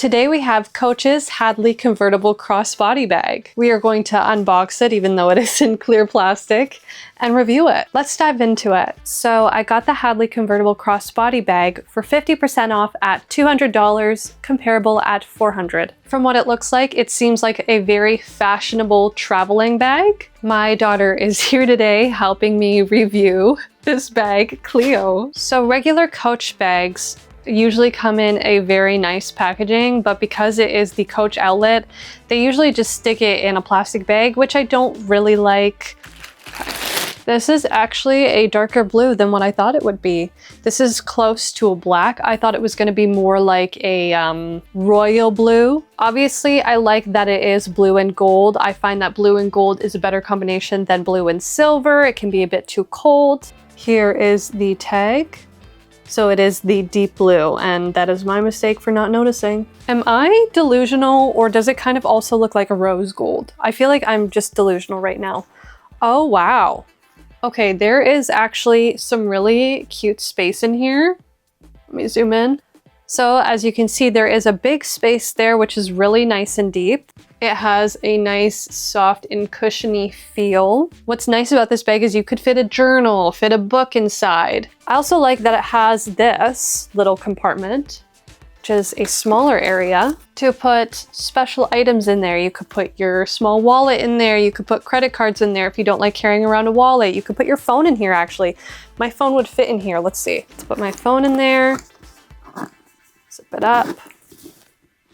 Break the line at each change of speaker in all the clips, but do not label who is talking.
Today we have Coach's Hadley Convertible Crossbody bag. We are going to unbox it, even though it is in clear plastic, and review it. Let's dive into it. So I got the Hadley Convertible Crossbody bag for 50% off at $200, comparable at $400. From what it looks like, it seems like a very fashionable traveling bag. My daughter is here today helping me review this bag, Cleo. So regular Coach bags usually come in a very nice packaging, but because it is the Coach outlet, they usually just stick it in a plastic bag, which I don't really like. This is actually a darker blue than what I thought it would be. This is close to a black. I thought it was going to be more like a royal blue. Obviously, I like that it is blue and gold. I find that blue and gold is a better combination than blue and silver. It can be a bit too cold. Here is the tag. So it is the deep blue, and that is my mistake for not noticing. Am I delusional, or does it kind of also look like a rose gold? I feel like I'm just delusional right now. Oh, wow. Okay, there is actually some really cute space in here. Let me zoom in. So as you can see, there is a big space there, which is really nice and deep. It has a nice, soft and cushiony feel. What's nice about this bag is you could fit a journal, fit a book inside. I also like that it has this little compartment, which is a smaller area to put special items in there. You could put your small wallet in there. You could put credit cards in there if you don't like carrying around a wallet. You could put your phone in here, actually. My phone would fit in here. Let's see. Let's put my phone in there. Zip it up.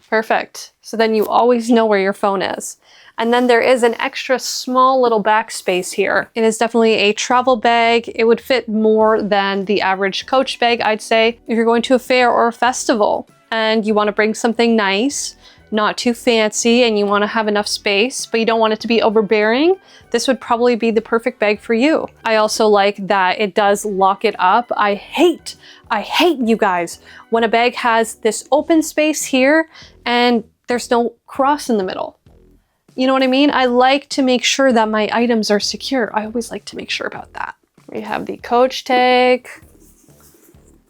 Perfect. So then you always know where your phone is. And then there is an extra small little back space here. It is definitely a travel bag. It would fit more than the average Coach bag, I'd say. If you're going to a fair or a festival and you want to bring something nice, not too fancy, and you want to have enough space, but you don't want it to be overbearing, this would probably be the perfect bag for you. I also like that it does lock it up. I hate you guys when a bag has this open space here and there's no cross in the middle. You know what I mean? I like to make sure that my items are secure. I always like to make sure about that. We have the Coach tag.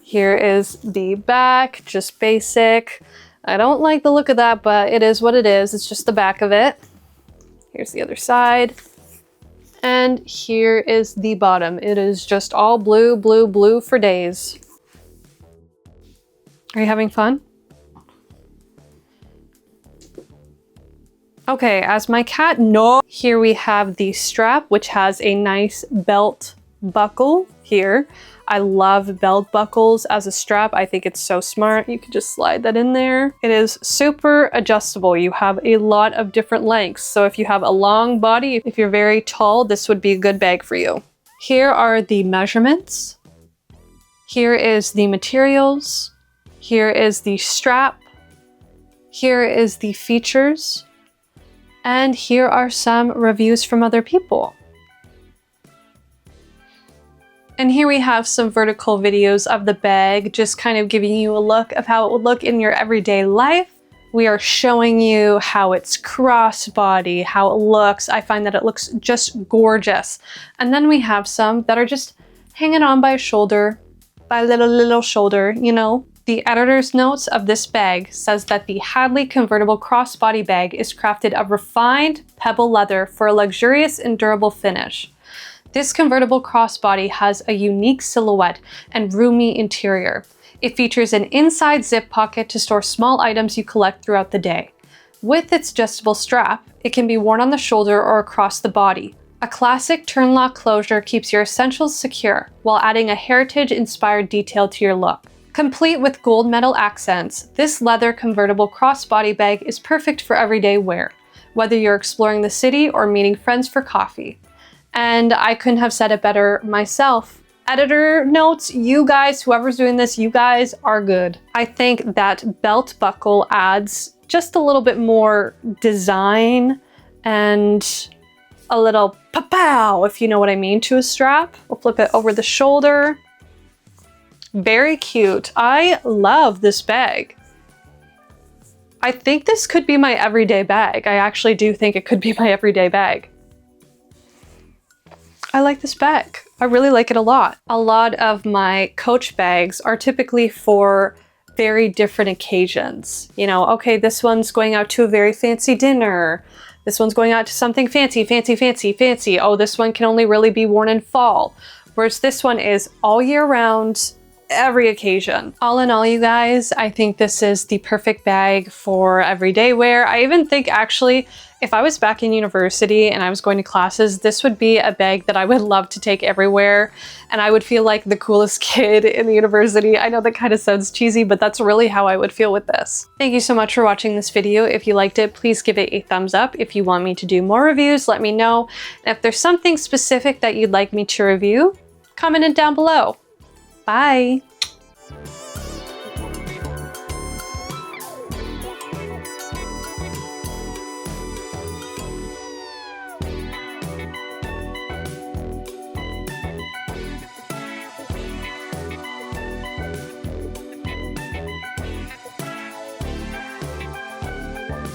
Here is the back, just basic. I don't like the look of that, but it is what it is. It's just the back of it. Here's the other side. And here is the bottom. It is just all blue, blue, blue for days. Are you having fun? Okay, as my cat knows, here we have the strap, which has a nice belt buckle here. I love belt buckles as a strap. I think it's so smart. You can just slide that in there. It is super adjustable. You have a lot of different lengths. So if you have a long body, if you're very tall, this would be a good bag for you. Here are the measurements. Here is the materials. Here is the strap. Here is the features. And here are some reviews from other people. And here we have some vertical videos of the bag, just kind of giving you a look of how it would look in your everyday life. We are showing you how it's crossbody, how it looks. I find that it looks just gorgeous. And then we have some that are just hanging on by a shoulder, by a little shoulder, you know. The editor's notes of this bag says that the Hadley Convertible Crossbody bag is crafted of refined pebble leather for a luxurious and durable finish. This convertible crossbody has a unique silhouette and roomy interior. It features an inside zip pocket to store small items you collect throughout the day. With its adjustable strap, it can be worn on the shoulder or across the body. A classic turn-lock closure keeps your essentials secure while adding a heritage-inspired detail to your look. Complete with gold metal accents, this leather convertible crossbody bag is perfect for everyday wear, whether you're exploring the city or meeting friends for coffee. And I couldn't have said it better myself. Editor notes, you guys, whoever's doing this, you guys are good. I think that belt buckle adds just a little bit more design and a little pow, if you know what I mean, to a strap. We'll flip it over the shoulder. Very cute. I love this bag. I think this could be my everyday bag. I actually do think it could be my everyday bag. I like this bag. I really like it a lot. A lot of my Coach bags are typically for very different occasions. You know, okay, this one's going out to a very fancy dinner. This one's going out to something fancy, fancy, fancy, fancy. Oh, this one can only really be worn in fall. Whereas this one is all year round, every occasion. All in all, you guys, I think this is the perfect bag for everyday wear. I even think actually, if I was back in university and I was going to classes, this would be a bag that I would love to take everywhere. And I would feel like the coolest kid in the university. I know that kind of sounds cheesy, but that's really how I would feel with this. Thank you so much for watching this video. If you liked it, please give it a thumbs up. If you want me to do more reviews, let me know. And if there's something specific that you'd like me to review, comment it down below. Bye.